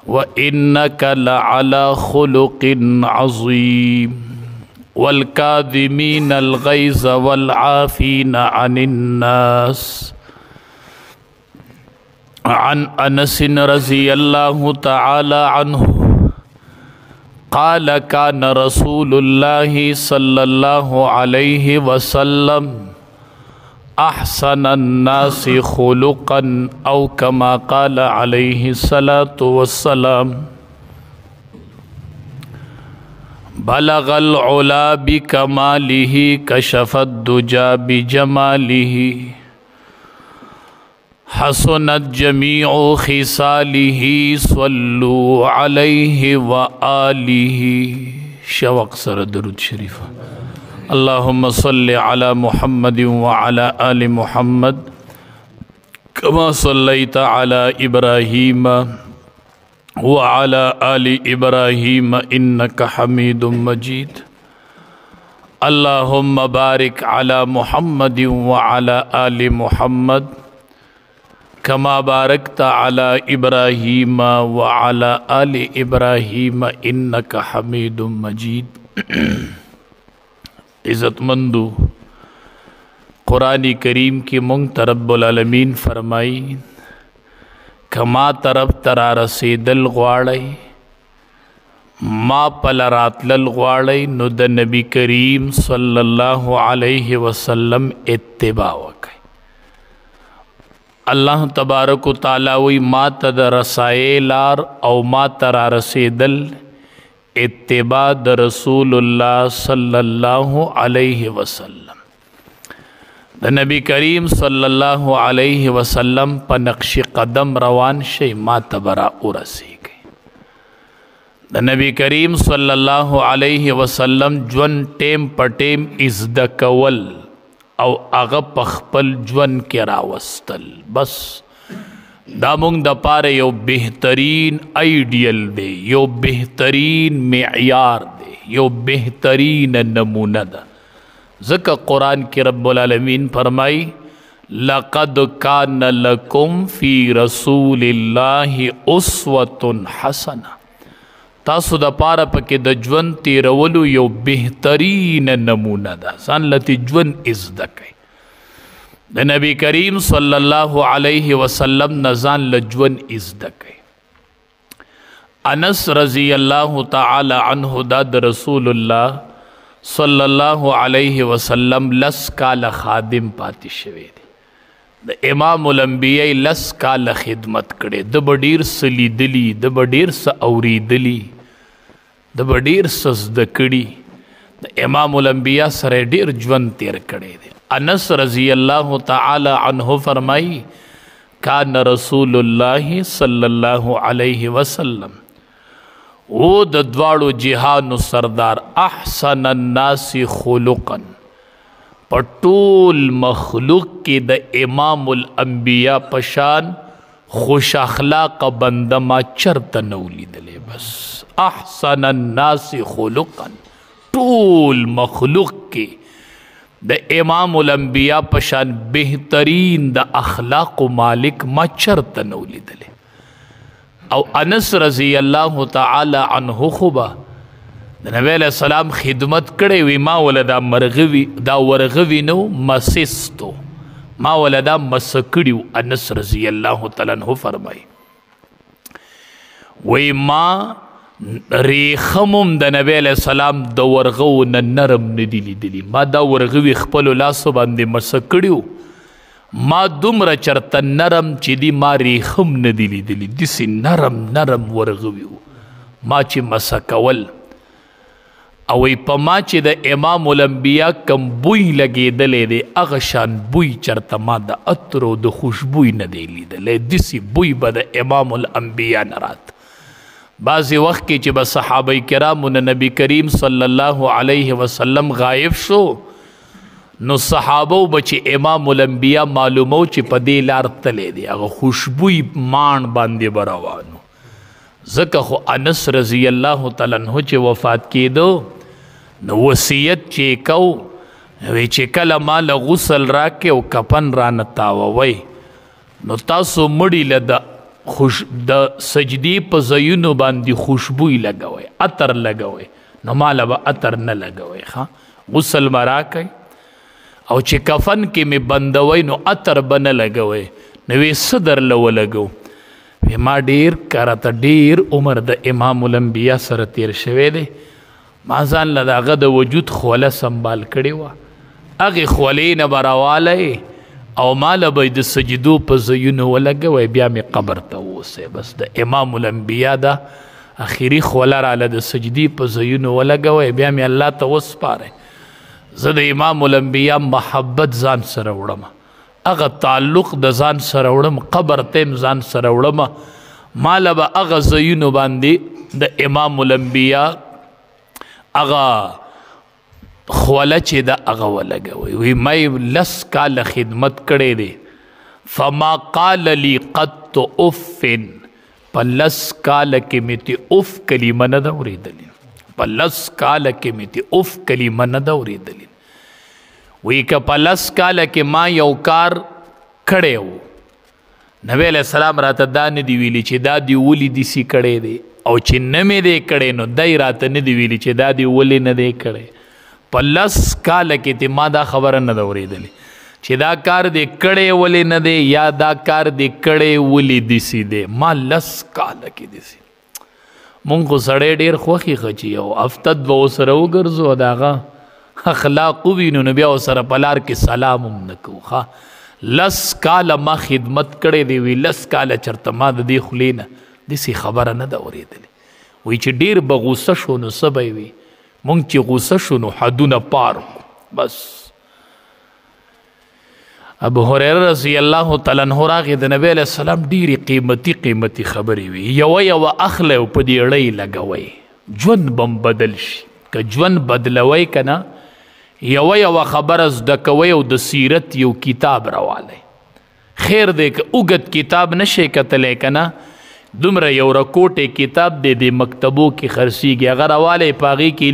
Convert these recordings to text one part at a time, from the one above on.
وإنك لعلى خلق عظيم والكاظمين الغيظ والعافين عن الناس. عن أنس رضي الله تعالى عنه قال كان رسول الله صلى الله عليه وسلم أحسن الناس خلقا أو كما قال عليه الصلاة والسلام. بلغ العلا بكماله كشف الدجى بجماله حسنت جميع خصاله صلوا عليه وآله. شوق سر درود شریف. اللهم صل على محمد وعلى آل محمد كما صليت على إبراهيم وعلى آل إبراهيم إنك حميد مجيد. اللهم بارك على محمد وعلى آل محمد كما باركت على إبراهيم وعلى آل إبراهيم إنك حميد مجيد. عزت مندو قرآن کریم کی منگ رب العالمین فرمائی کما طرف ترا رسیدل غواړی ما پل راتلل غواړی نو د نبی کریم صلی الله علیه وسلم اتباع وکړئ. اللہ تبارک و تعالی وی ما ته د رسایې لار او ما ته را رسیدل اتباع د رسول الله صلی الله علیه وسلم. د نبی کریم صلی الله علیه وسلم په نقش قدم روان شي ما ته برا ورسیږي. د نبی کریم صلی الله علیه وسلم ژوند ټیم په ټیم ازده کول او هغه په خپل ژوند کې راوستل. بس دا مونږ د پاره یو بهترین آئیډیل دی، یو بهترین معیار دی، یو بهترین نمونه ده. ځکه قرآن کې رب العالمین فرمائی لقد کان لکم فی رسول الله اسوة حسنه. تاسو د پاره پکې د ژوند تیرولو یو بهترین نمونه ده. ځان لته ژوند ازده کړئ. د نبی کریم صلی الله علیه وسلم نزان لجون ازده کړئ. انس رضی الله تعالی عنہ دا د رسول الله صلی الله علیه وسلم لس کال خادم پاتې شوی دی. د امام الانبیاء لس کال خدمت کړي. د بډیر سلیدلی، د بډیر س اوریدلی، د بډیر سزد کړي. د امام الانبیاء سره ډیر ژوند تیر کړي دی. انس رضی اللہ تعالی عنہ فرمائی کان رسول اللہ صلی اللہ علیہ وسلم وہ د دواړو جهانو سردار احسن الناس خلقا پټول مخلوق کې د امام الانبیاء پشان خوش اخلاق بنده ما چرته نو لیدلې. بس احسن الناس خلقا ټول مخلوق کې د امام الانبیاء پشان بہترین د اخلاق و مالک ما چرته نو لیدلې. او انس رضی اللہ تعالی عنہ خوبا د نبی علیہ السلام خدمت کړي وی ما ولدا مرغوی دا ورغوی نو مسستو ما ولدا مسکړیو. انس رضی اللہ تعالی عنہ فرمای وی ما ریخمم د نبی علیہ السلام د ورغو نه نرم ندی لیدلی. ما دا ورغوی خپل لاسو باندې مسکړیو ما دومره چرته نرم چې دی ما ریخم ندی لیدلی. دسی نرم نرم ورغویو ما چې مسکول او په ما چې د امام الانبیاء کم بوی لګېدلې دی هغه شان بوی چرته ما د عطر او د خوشبوی نه دی لیدلی. دسی بوی به د امام الانبیاء نه رات. بعضی وقت کې چې به صحابه کرامو نه نبی کریم صلی الله علیه وسلم غایب شو نو صحابه به چې امام الانبیاء معلومو چې په دې لار تللی دی هغه خوشبوی مان باندې به روانو. ځکه خو انس رضی الله تعالی عنہ چې وفات کېدو نو وصیت چې کو وی چې کله مال غسل راکې او کفن رانه تاووئ نو تاسو مړي له د د سجدی په ځایونو باندې خوشبوئی لګوئ، عطر لګوئ. نو ماله به عطر نه لګوئ ښه. غسل به راکئ او چې کفن کې مې بندوئ نو عطر به نه لګوئ. نو وی څه درله ولګو؟ ما ډېر راته ډېر عمر د امام الانبیا سره تیر شوی دی، ما ځان له د هغه د وجود خوله سنبال کړې وه، هغې خولې نه به راوالی او ماله به د سجدو په ځایونو ولګوئ، بیا مې قبر ته ووسئ. بس د امام الانبیا دا اخري خوله راله د سجدي په ځایونو ولګوئ، بیا مې الله ته وسپارئ. زه د امام الانبیا محبت ځان سره وړم، هغه تعلق د ځان سره وړم، قبر ته م ځان سره وړم. ماله به هغه ځایونو باندې د امام الانبیا هغه خوله چې د هغه ولګوئ. وی مې 10 کاله خدمت کړی دی، فما قال لي قط اف، په 10 کاله کې مې ته اف کلمه نه ده اورېدلې، په 10 کاله کې مې ته اف کلمه نه ده اورېدلې. وی که په 10 کاله کې ما یو کار کړی و، نبی علیہ السلام راته دا نه دی ویلي چې دا دی ولې داسې کړی دی، او چې نه مې دی کړی نو دی راته نه دی ویلي چې دا دی ولې نه دی کړی. په 10 کاله کې ته ما دا خبره نه ده اورېدلې چې دا کار دې کړی ولې نه دی یا دا کار دې کړی ولې داسې دی. ما 10 کاله کې داسې مونږ خو سړی ډېر خوښي ښه چې یو هفتت به ورسره وګرځو او د هغه اخلاق ووینو نو بیا ورسره په لار کې سلام هم نه کوو ښه. 10 کاله ما خدمت کړی دی، وی 10 کاله چېرته ما د دې خولې نه داسې خبره نه ده اورېدلې. وی چې ډېر به غوسه شو نو څه به وي، مونږ چې غوسه شو نو حدونه پار بس. ابو هريره رضی الله تعالی عنہ راغی د نبی علیہ السلام ډېرې قیمتي خبرې وي. یوه اخلی او په دې اړۍ لګوئ، ژوند به بدل شي. که ژوند بدلوئ که نه، یوه خبره زده کوئ او د سیرت یو کتاب راوالی. خیر دی که اوږد کتاب نشئ کتلی که نه، دومره یو رکوټې کتاب دی د مکتبو کې خرڅېږي، هغه راوالی په هغې کې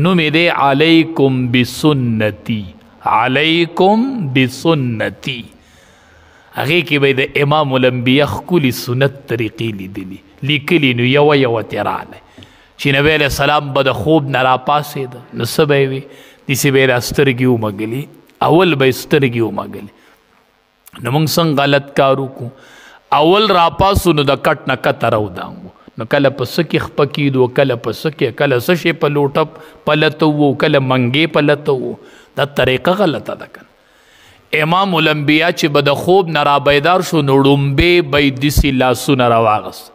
نوم یې دی علیکم بسنتي، علیکم بسنتي. هغې کې به د امام الانبیا ښکلي سنت طریقې لیکلي نو یوه ترې راغلی چې نبی علیه السلام به د خوب نه راپاڅېده نو څه به یې وي، داسې به یې را سترګې ومږلي، اول به یې سترګې ومږلي. نو موږ څنګه غلط کار وکړو، اول راپاسو نو د کټ نه کته راودانګو، نو کله په څه کې خپه کېدو، کله په څه کې، کله څه شی په لوټه پلته وو، کله منګې پلته وو. دا طریقه غلطه ده کنه. امام الانبیا چې به د خوب نه رابیدار شو نو ړومبې به یې داسې لاسونه راواغست،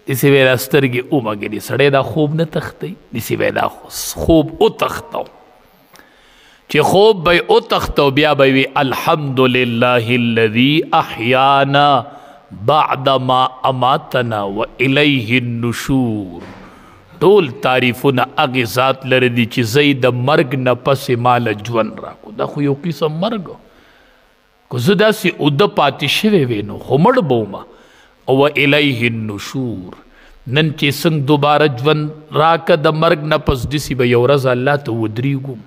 داسې به یې دا سترګې ومږلي. سړی دا خوب نه تښتوي، داسې به یې دا خوب وتښتو. چې خوب به یې وتښتو بیا به یې وي الحمدلله الذي احیانا بعد ما اماتنا و الیه النشور. ټول تعریفونه هغې ذات لره دي چې زه د مرګ نه پسې ماله ژوند راکړو. دا خو یو قسم مرګ، که زه داسې اوده پاتې شوی وی نو خو مړ به ومه. او الیه النشور، نن چې څنګه دوباره ژوند راکه د مرګ نه پس داسې به یو ورځ الله ته ودرېږم.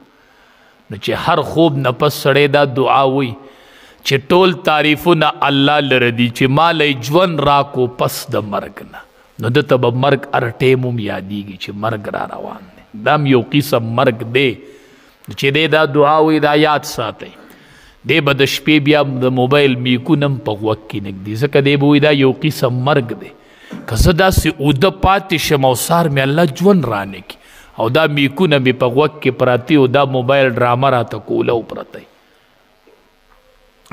نو چې هر خوب نه پس سړی دا دعا وی چې ټول تعریفونه الله لره دي چې مالی ژوند راکو پس د مرګ نه، نو دته به مرګ هر ټیم هم یادېږي چې مرګ را روان دی. دا هم یو قسم مرګ دی چې دی دا دعا وی دا یاد ساتئ. دی به د شپې بیا د موبایل میکونه هم په غوږ کې نږدي، ځکه دی به وایي دا یو قسم مرګ دی. که زه داسې اوده پاتې شم او سار مې الله ژوند رانکړي او دا میکونه مې په غوږ کې پراته او دا موبایل ډرامه راته کوله او پرته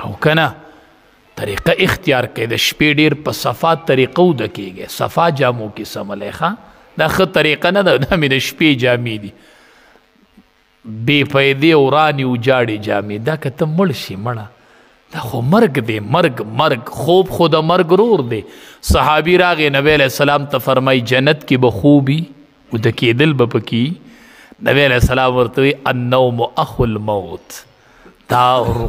او که نه طریقه اختیار کړئ. د شپې ډېر په صفا طریقه اوده کېږئ، صفا جامو کې سملی ښه. دا ښه طریقه نه ده، دا مې د شپې جامې دي بې فایدې او رانې وجاړې جامې. دا که ته مړ شي مړه، دا خو مرګ دی، مرګ خوب خو د مرګ رور دی. صحابي راغی نبی علیہ السلام ته فرمایي جنت کې به خوبي اوده کېدل به پکې. نبی علیہ السلام ورته وایي النوم اخو الموت، دا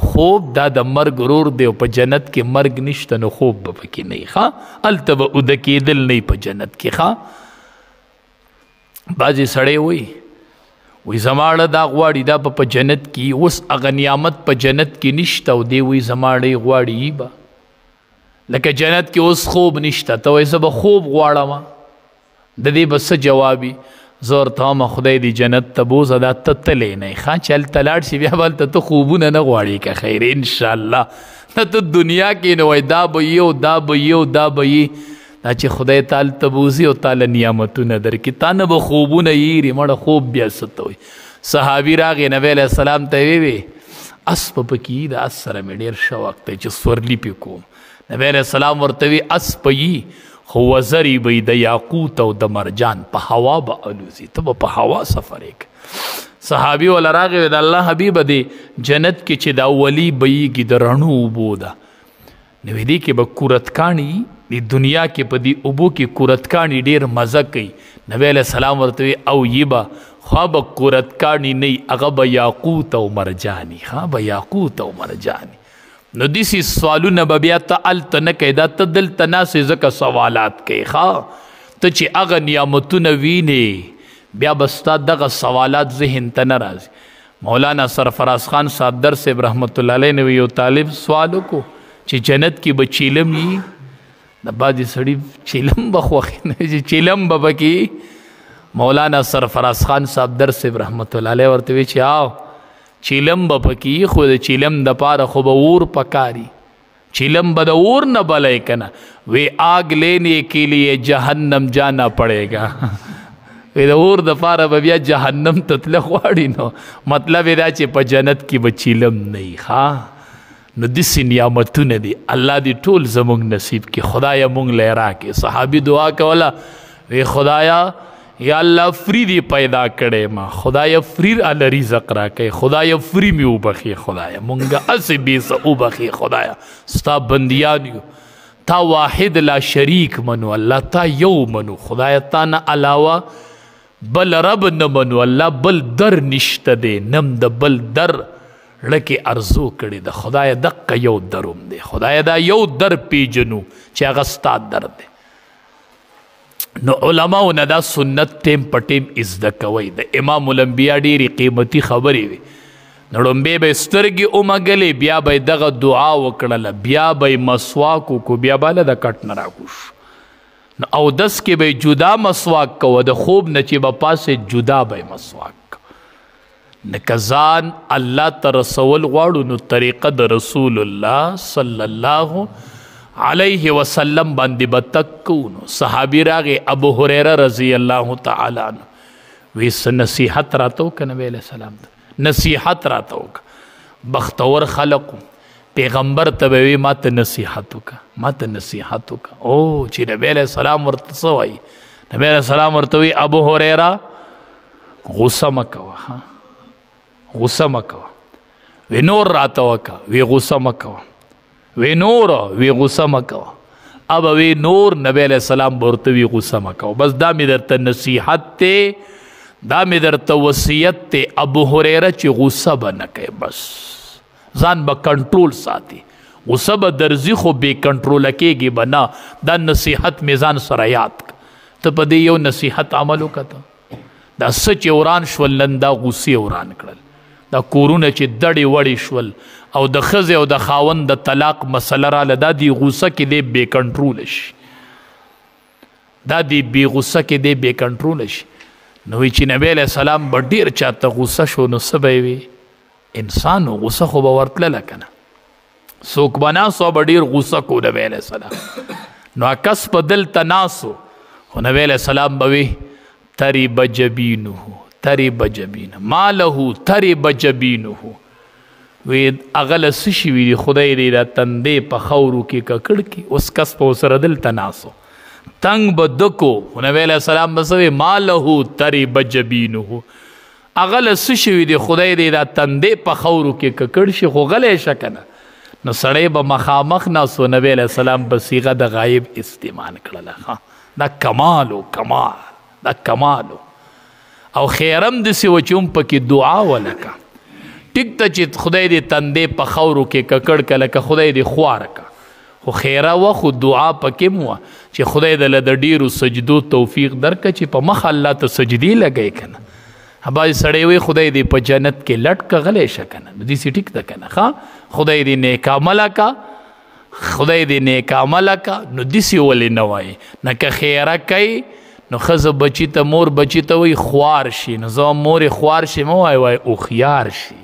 خوب دا د مرګ رور دی او په جنت کې مرګ نشته نو خوب به پکې نه وي ښه. هلته به اوده کېدل نه په جنت کې ښه. بعضې سړی وایي زماړه دا غواړي دا په جنت کې، اوس هغه نعمت په جنت کې نشته او دی وایي زماړه یې غواړي به لکه جنت کې اوس خوب نشته ته وایې زه به خوب غواړم د دې به څه جوابي زه ورته وایم خدای دې جنت ته بوځه دا ته تللی نه یې ښه چې هلته لاړ شي بیا به هلته ته خوبونه نه غواړې که خیر انشاءالله نه ته دنیا کې نو وایي دا به یي او دا به یي او دا به یي دا چې خدای تا هلته بوځي او تا له نعمتونه درکړي تا نه به خوبونه یېري مړه خوب بیا څه ته وایي صحابي راغی نبی علیه السلام ته ویې اس په پکې یي د اس سره مې ډېر شوق دی چې سورلي پې کوم نبی علیه السلام ورته وی اس په یي خو وزرې به یي د یاقوت او د مرجان په هوا به الوزي ته به په هوا سفر یې صحابي والا راغی د الله حبیبه دی جنت کې چې دا ولي به یېږي د رڼو اوبو ده نو دې کې به کورتکاڼي د دنیا کې په دې اوبو کې کورتکاڼي ډېر مزه کوي نبی علیه السلام ورته وی او یي به خوا به کورتکاڼي نه وي هغه به یاقوت او مرجاني ښه به یاقوت او مرجاني نو داسې سوالونه به بیا ته هلته نه کوې دا ته دلته ناستې ځکه سوالات کوې ښه ته چې هغه نعمتونه وینې بیا به ستا دغه سوالات ذهن ته نه راځي مولانا سرفراز خان صادر صاحب رحمت الله علیه نو یو طالب سوال وکړو چې جنت کې به چیلم وي د بعضې سړي چیلم به خوښ نه چې چیلم به پکې مولانا سرفراز خان صادر صاحب رحمت الله علیه ورته وی چې آو چیلم به پکې خو د چیلم د پاره خو به اور پکاري چیلم به د اور نه بلای کنه وی آگ لینے کے لیے جہنم جانا پڑے گا وی د اور د پاره به بیا جهنم ته تله غواړي نو مطلب دا چې په جنت کې به چیلم نه وي ښه نو داسې نعمتونه دي الله دې ټول زموږ نصیب کړي خدایه موږ له راکړي صحابي دعا کوله وی خدایا یا الله فری دی پیدا کړی ما خدای فری ال رزق راکړي خدای فری می وبخي خدای مونږه اس بي څه وبخي خدای ستا بنديان یو تا واحد لا شریک منو الله تا یو منو خدای تا نه علاوه بل رب نه منو الله بل در نشته دی نم د بل در لکه ارزو کړي د خدای دقه یو دروم دی خدای دا یو در پیجنو چې هغه ستا در دی نو علماء نه دا سنت ټیم په ټیم ازده کوي د امام الانبیا ډېرې قیمتي خبرې وي نو ړومبې به سترګې ومږلې بیا به یې دغه دعا وکړله بیا به یې مسواک وکړو بیا به له د کټ نه راکوش نو اودس کې به یې جدا مسواک کوه د خوب نه چې به پاسې جدا به یې مسواک نکه ځان الله ته رسول غواړو نو طریقه د رسول الله صلی الله علیه وسلم باندې به تکو نو صحابي راغی ابو هریره رضی الله تعالی عنه وی څه نصیحت راته وکړه نبی علیه السلام ته نصیحت راته وکړه بختور خلقو پیغمبر ته به وی ما ته نصیحت وکړه ما ته نصیحت وکړه او چې نبی علیه السلام ورته څه وایي نبی علیه السلام ورته وی ابو هریره غصه مه کوه غصه مه کوه وی نور راته وکړه وی غصه مه کوه وی نور وی غصه مکوه اب وی نور نبی علیہ السلام ورته وی غصه مکوه بس دا می درته نصیحت ته دا می درته وصیت ته ابو هریره چې غصه به نه کوي بس ځان به کنټرول ساتي غصه به درځي خو بې کنټروله کېږي به نه دا نصیحت مې ځان سره یاد کړه ته په دې یو نصیحت عمل وکړه دا څه چې وران شول نن دا غصې وران کړل دا کورونه چې دړې وړې شول او د ښځې او د خاوند د طلاق مسله راله دا دی غصه کې دی بې کنټروله شي دا دی بې غصه کې دی بې کنټروله شي نو وی چې نبی علیه السلام به ډېر چاته غصه شو نو څه به یې وي انسان غصه خو به ورتلله که نه څوک به ناست به ډېر غصه کو نبی علیه السلام نو کس په دلته ناست خو نبی علیه السلام به وی ترب جبینه ترب جبینه ما له ترب جبینه وی اغله څه شوي دي خدای دې دا تندې په خاورو کې ککړ کړي اوس کس په ورسره دلته ناست تنګ به دکو نبی علیه السلام به څه وی ما له ترب جبینه اغله څه شوي دي خدای دې دا تندې په خاورو کې ککړ شي خو غلی شه که نه نو سړی به مخامخ ناست و نبی علیه السلام به صیغه د غایب استعمال کړله دا کمال و کمال دا کمال او خیرم داسې و چې هم پکې دعا ولکه ټیک ته چې خدای دې تندې په خاورو کې ککړ که لکه خدای دې خواره که خو خیره وه خو دعا پکې م وه چې خدای دله د ډېرو سجدو توفیق درکړه چې په مخ الله ته سجدې لګی که نه بعضې سړی وایي خدای دې په جنت کې لټ که غلی شه که نه نو داسې ټیک ده که نه ښه خدای دې نیک عمله که خدای دې نیک عمله کا نو داسې ولې نه وایي نه که خیره کوي نو ښځه بچي ته مور بچي ته وایي خوار شي نو زه مورې خوار شي مه وایي وایي هوښیار شي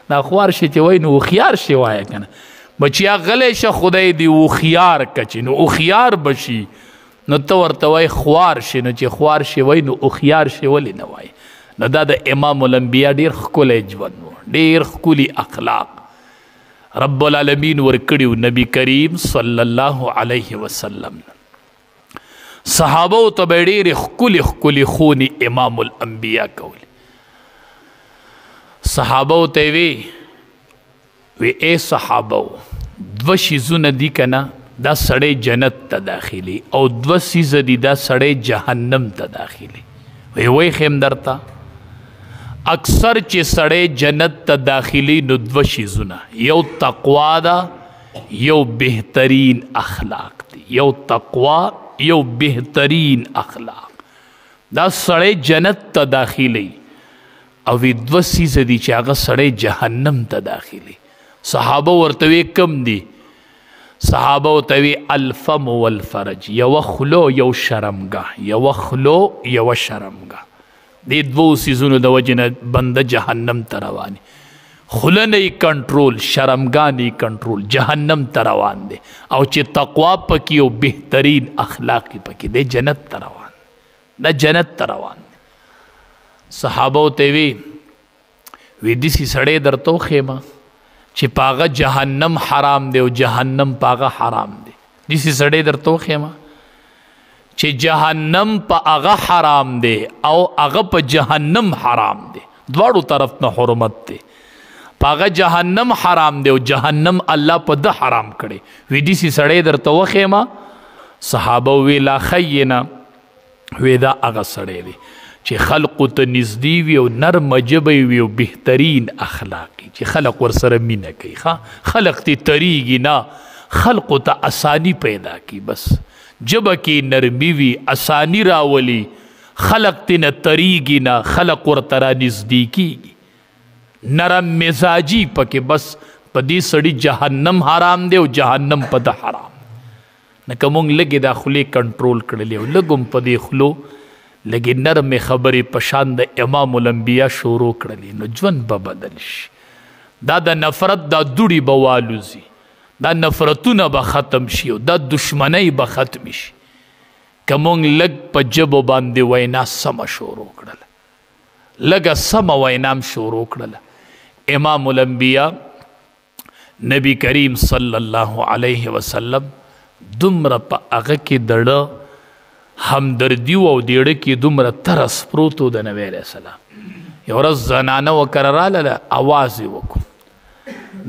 دا خوار شي چې وایي نو هوښیار شي وایه که نه بچیا غلی شه خدای دې هوښیار که چې نو هوښیار به شي نو ته ورته وایي خوار شي نو چې خوار شي وایي نو هوښیار شي ولې نه وایي نو دا د امام الانبیا ډېر ښکلی ژوند و ډېر ښکلي اخلاق رب العالمین ورکړي نبی کریم صلی الله علیه وسلم صحابو ته به ډېرې ښکلې ښکلې خونې امام الانبیا کولې صحابو ته وی ای صحابو دوه شیزونه دي که نه دا سړی جنت ته داخلي او دوه سیزه دي دا سړی جهنم ته داخلي وی خیم درته اکثر چې سړی جنت ته داخلي نو دوه شیزونه یو تقوا ده یو بهترین اخلاق دی یو تقوا یو بهترین اخلاق دا سړی جنت ته داخلي او وی دوه سیزه دي چې هغه سړی جهنم ته داخلي صحابه ورته وی کم دي صحابه ورته وی الفم والفرج یو خلو یو شرمګه یو خلو یو شرمګه دې دوو سیزونو د وجې نه بنده جهنم ته روان خوله نه یې کنټرول شرمګاه نه یې کنټرول جهنم ته روان دی او چې تقوا پکې او بهترین اخلاق پکې دی جنت ته روان دا جنت ته روان دی صحابه ورته وی داسې سړی درته وښیمه چې پاغه جهنم حرام دی او جهنم پاغه حرام دی داسې سړی درته وښیمه چې جهنم په هغه حرام دی او هغه په جهنم حرام دی دواړو طرف نه حرمت دی په هغه جهنم حرام دی او جهنم الله په ده حرام کړی وی داسې سړی درته وښیمه صحابه وی لا خینه وی دا هغه سړی دی چې خلقو ته نږدې وي او نرمه ژبه وي او بهترین اخلاقي چې خلق ورسره مینه کوي خلق ته تریږي نه خلقو ته اسانی پیدا کی بس ژبه کې نرمي وي اسانی راولي خلق ته نه تریږي نه خلق ورته را نږدې کیږي نرم مزاجي پکې بس په دې سړي جهنم حرام دی او جهنم په ده حرام نه که مونږ لږې دا خولې کنټرول کړلې او لږ هم په دې خلو لږې نرمې خبرې په شان د امام الانبیا شروع کړلې نو ژوند به بدل شي دا د نفرت دا دوړې به والوځي دا نفرتونه به ختم شي او دا دشمنۍ به ختم شي که مونږ لږ په ژبو باندې وینا سمه شروع کړله لږه سمه وینام شروع کړله امام الانبیا نبی کریم صلی الله علیه وسلم دومره په هغه کې دړه همدردي او دیړه کې دومره ترس پروت و د نبی علیه السلام یو ورځ زنانه وکره راله اواز یې وکړو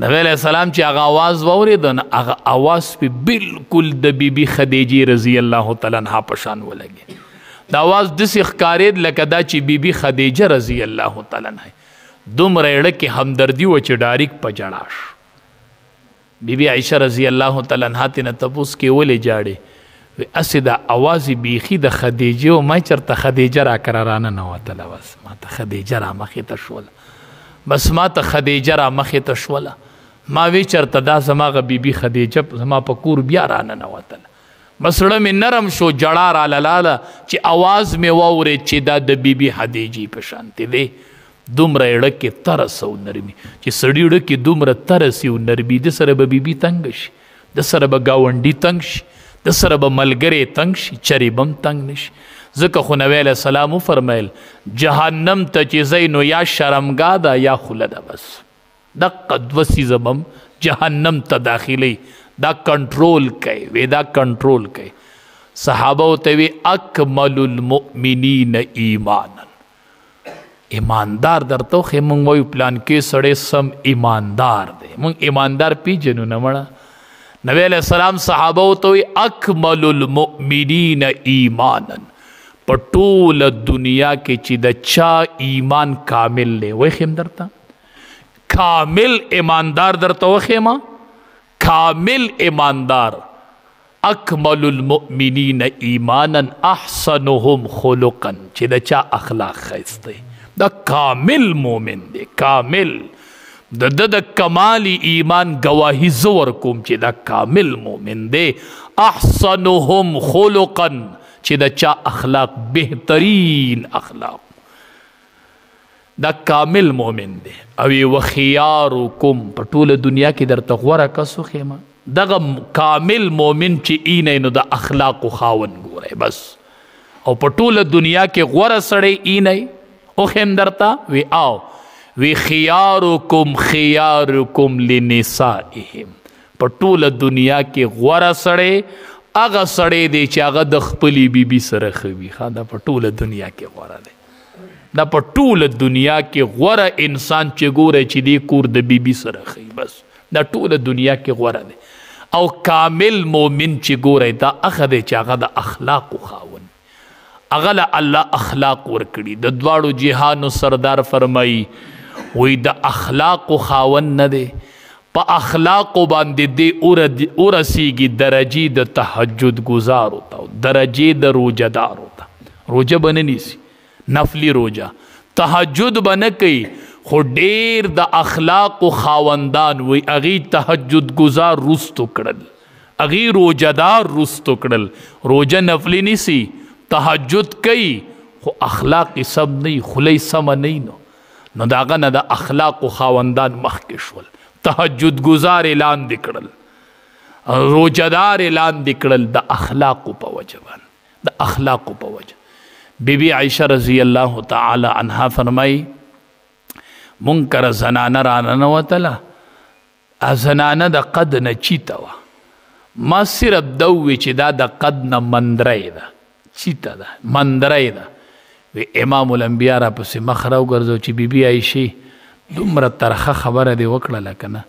نبی علیه السلام چې هغه اواز واورېد نو هغه اواز پې بلکل د بیبي خدیجې رضی الله تعالی عنها په شان ولګېد د اواز داسې ښکارېد لکه دا چې بیبي خدیجه رضی الله تعالی عنها دومره یړه کې همدردي وه چې ډاریک په جړا شو بیبي عایشه رضی الله تعالی عنها ترې نه تپوس کې ولې جاړې اسې دا اواز بیخي د خدیجې و ما چېرته خدیجه را کره راننوتله بس ما ته خدیجه را مخې ته شوله بس ما ته خدیجه را مخې ته شوله ما وی چېرته دا زما هغه بیبي خدیجه زما په کور بیا راننوتله بس زړه مې نرم شو جړا راله لاله چې اواز مې واورېد چې دا د بیبي خدیجې په شانتې دی دومره یړه کې ترس او نرمي چې سړي یړه کې دومره ترس او نرمي د سره به بیبي تنګ شي د سره به ګاونډي تنګ شي د سره به ملګری تنګ شي چرې به هم تنګ نه شي ځکه خو نبی علیه السلام وفرمیل جهنم ته چې ځئ نو یا شرمګاه ده یا خوله ده بس دقه دوه څیزه به هم جهنم ته داخلي دا کنټرول کوي وی دا کنټرول کوي صحابه ورته وی اکمل المؤمنین ایمانا ایماندار درته وښیې مونږ وایو پلان کې سړی سم ایماندار دی مونږ ایماندار پیژنو نه مړه نبی علیہ السلام صحابه ته وی اکمل المؤمنین ایمانا په ټوله دنیا کې چې د چا ایمان کامل دی وښیم درته کامل ایماندار درته وښیمه کامل ایماندار اکمل المؤمنین ایمانا احسنهم خلقا چې د چا اخلاق ښایسته دا کامل مومن دی کامل د کمال ایمان گواهی زور کوم چې دا کامل مومن دی. احسنهم خلقا چې د چا اخلاق بهترین اخلاق، دا کامل مومن دی. او وخياركم په ټوله دنیا کې درته غوره کس وښیمه، دغه کامل مومن چې اینه نو د اخلاقو خاون ګورئ بس. او په ټوله دنیا کې غوره سړی اینه وښیم درته وی آو وی خياركم خياركم لنسائهم. په ټوله دنیا کې غوره سړی هغه سړی دی چې هغه د خپلې بیبي سره ښه وي. دا په ټوله دنیا کې غوره دی. دا په ټوله دنیا کې غوره انسان چې ګوره چې دی کور د بیبي سره ښه بس، دا ټوله دنیا کې غوره دی. او کامل مومن چې ګوره دا هغه دی چې هغه د اخلاقو خاون، هغه له الله اخلاق ورکړي. د دواړو جهانو سردار فرمایي وی د اخلاقو خاون نه دی، په اخلاقو باندې دی ورسیږي درجې د تهجد گزارو ته، درجې د روجهدارو ته. روجه به نه نیسي، نفلی روجه، تهجد به نه کوي، خو ډېر د اخلاقو خاوندان وی هغې تهجد گزار رستو کړل، هغې روجهدار رستو کړل. روجه نفلی نیسي، تهجد کوي، خو اخلاق سم نه خلی سمه نه نو د هغه نه د اخلاقو خاوندان مخکې شول. تهجد گزار اعلان دې کړل، روجهدار اعلان دې کړل د اخلاقو په وجه باندې، د اخلاقو په وجه. بی عائشہ رضی الله تعالی عنها فرمایي منکر زنانه راننوتله، زنانه د قد نه چیته وه، ما صرف دوی چې دا د قد نه مندری ده، چیته ده مندری ده. وی امام الانبیاء را پسې مخ راوګرځو چې بی عائشې دومره ترخه خبره دې وکړله که نه،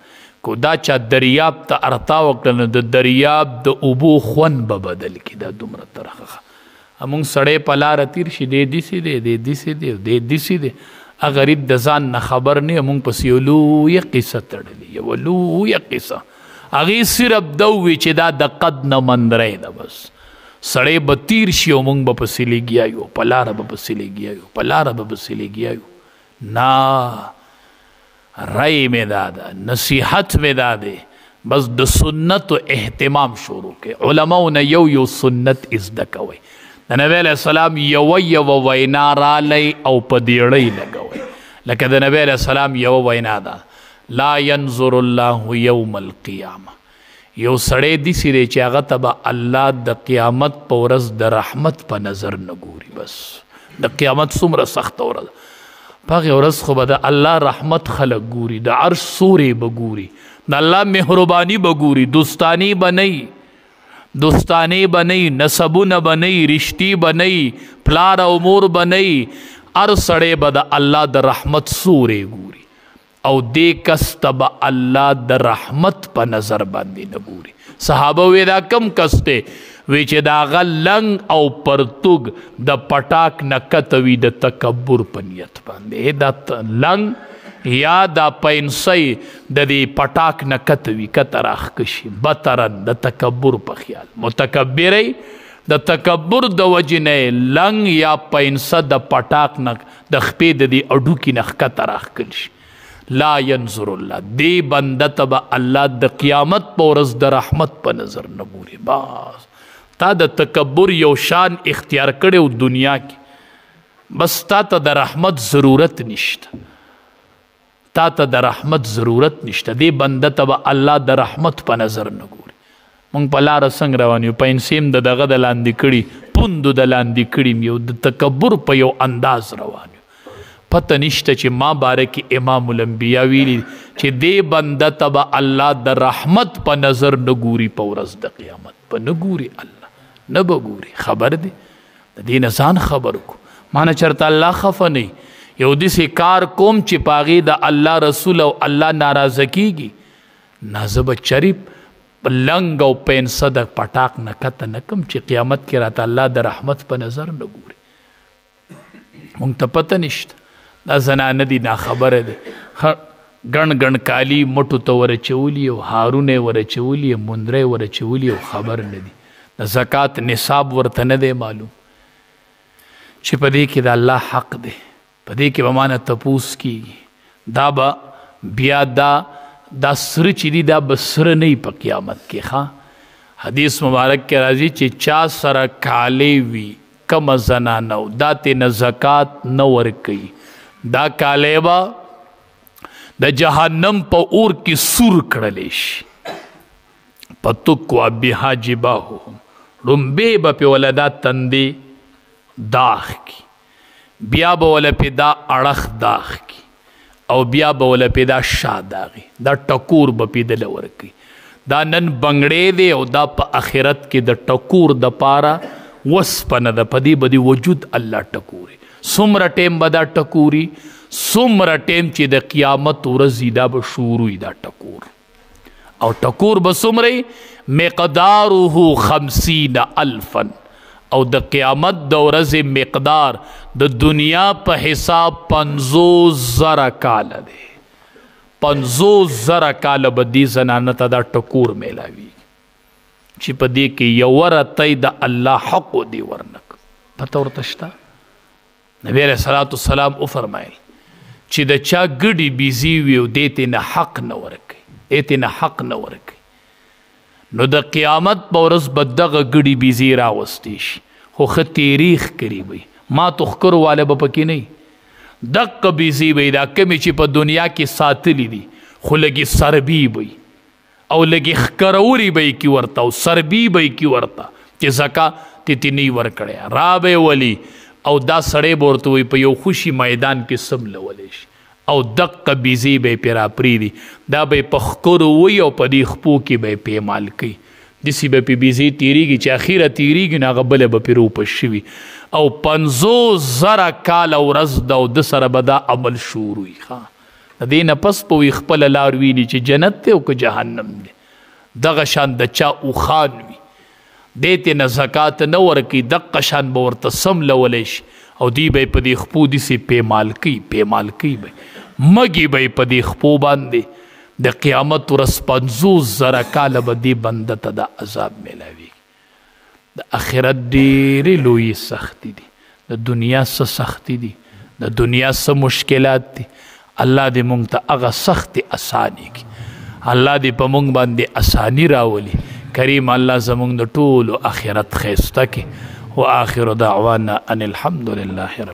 کو دا چا دریاب ته ارتا وکړه نو د دریاب د اوبو خوند به بدل کړي. دا دومره ترخه مونږ سړی په لاره تیر شي دی داسې دی دی داسې دی دی داسې دی، غریب د ځان نه خبر نه، مونږ پسې یو لویه قصه تړلې، یوه لویه قصه. هغې صرف دا ووایي چې دا د قد نه مندری ده بس. سړی به تیر شي او مونږ به پسې لګیا یو، په لاره به پسې لګیا یو، په لاره به پسې لګیا یو. نه، رای مې دا ده، نصیحت مې دا دی، بس د سنتو اهتمام شروع کړئ. علماونه یو سنت ازده کوئ. د نبی علیه السلام یوه وینا رالی او په دیړۍ لګوئ. لکه د نبی علیه السلام یوه وینا ده، لا ینظر الله یوم القیامه. یو سړی داسې دی چې هغه ته به الله د قیامت په ورځ د رحمت په نظر نه ګوري. بس د قیامت څومره سخته ورځ، په هغې ورځ خو به د الله رحمت خلک ګوري، د عرش سورې به ګوري، د الله مهرباني به ګوري، دوستاني به نه وي، دوستاني به نه وي، نسبونه به نه وي، رشتې به نه وي، پلار او مور به نه وي. هر سړی به د الله د رحمت سورې ګوري او دې کس ته به الله د رحمت په نظر باندې نه ګوري. صحابه وی دا کم کس دی؟ وی چې د هغه لنګ او پرتوګ د پټاک نه کته وي د تکبر په نیت باندې. دا لنګ یا دا پینسۍ د دې پټاک نه کته وي، کته راښکشي بطرن د تکبر په خیال. متکبری د تکبر د وجې نه لنګ یا پینسه د پټاک نه د خپې د دې اډوکي نه ښکته راښکل شي. لا ینظر الله، دی بنده ته به الله د قیامت په ورځ د رحمت په نظر نه ګوري. بس تا د تکبر یو شان اختیار کړی دنیا کې، بس تا ته د رحمت ضرورت نشته، تا ته د رحمت ضرورت نشته. دی بنده ته به الله د رحمت په نظر نه ګوري. مونږ په لاره څنګه روان یو، پینسې د دغه د لاندې کړي، پوندو د لاندې کړي، یو د تکبر په یو انداز روان. پته نشته چې ما باره کې امام الانبیاء ویلي چې دې بنده ته به الله د رحمت په نظر نه ګوري، په ورځ د قیامت په نه ګوري، الله نه به ګوري. خبر دی د دې نه ځان خبر کو، ما نه چېرته الله خفه نه یو داسې کار کوم چې په هغې د الله رسول او الله ناراضه کېږي. نه زه به چرې لنګ او پینسه د پټاک نه کته نه کم چې قیامت کې راته الله د رحمت په نظر نه ګوري. مونږ ته پته نشته، دا زنانه دي ناخبره دي، ګڼ ګڼ کالي مټو ته ورچولي او هارونه ورچولي، مندرې ورچولي او خبر نه دي. د زکات نصاب ورته نه دی معلوم چې په دې کې د الله حق دی، په دې کې به مانه تپوس کېږي. دا به بیا دا سره چې دي دا به سره نه وي په قیامت کې ښه حدیث مبارک کې راځي چې چا سره کالې وي کمه زنانه دا ترېنه زکات نه ورکوي دا کالې به د جهنم په اور کې سور کړلی شي پتکوا بها جباههم ړومبې به پې وله دا تندې داغ کی بیا به وله پې دا اړخ داغ کی او بیا به وله پې دا شا داغي دا ټکور به پې دله ورکوي دا نن بنګړې دی او دا په آخرت کې د ټکور دپاره وسپنه ده په دې به د وجود الله ټکوري څومره ټیم به دا ټکوري څومره ټیم چې د قیامت ورځ دا به شروع وي دا ټکور او ټکور به څومره مقداره 50,000 او د قیامت د ورځې مقدار د دنیا په حساب 50,000 کاله دی 50,000 کاله به دې زنانه ته دا ټکور میلاوي چې په دې کې یوه رتی د الله حق دی ورنک پته ورته شته نبی علیه الصلاة والسلام وفرمایل چې د چا ګډې بیزي وي او دې ته نه حق نه ورکوي دې ته نه حق نه ورکوي نو د قیامت په ورځ به دغه ګډې بیزي راوستی شي خو ښه تیریخ کړي وي ما تو ښکرو والی به پکې نه وي دقه بیزي وي دا کمې چې په دنیا کې ساتلي دي خو لږې سربي وي او لږې ښکروري به یې کي ورته او سربي به یې کي ورته چې زکا تې نه یې ورکړی را به یې ولي او دا سړی به ورته وایي په یو خوشي میدان کې سملولی شي او دقه بیزي به یې پرې راپرېږدي دا به یې په ښکرو وي او په دې خپو کې به یې پیمال کوي داسې به پې بیزي تېرېږي چې اخیره تېرېږي نو هغه بله به پرې روپس شوي او 50,000 کاله ورځ ده او ده سره به دا عمل شروع وي ښه د دې نه پس به وي خپله لار ویني چې جنت دی او که جهنم دی دغه شان د چا اوښان وي دې ته نه زکات نه ورکوي دقه شان به ورته سملولی شي او دوی به یې په دې خپو داسې پیمال کوي به مږې به یې په دې خپو باندې د قیامت ورځ 50,000 کاله به دې بنده ته د عذاب میلاویږي د آخرت ډېرې لویې سختي دي د دنیا څه سختي دي د دنیا څه مشکلات دي الله دې مونږ ته هغه سختې اساني کړي الله دې په مونږ باندې اساني راولي کریم الله زمونږ د ټولو آخرت ښایسته کړي و آخر دعوانا ان الحمد لله رب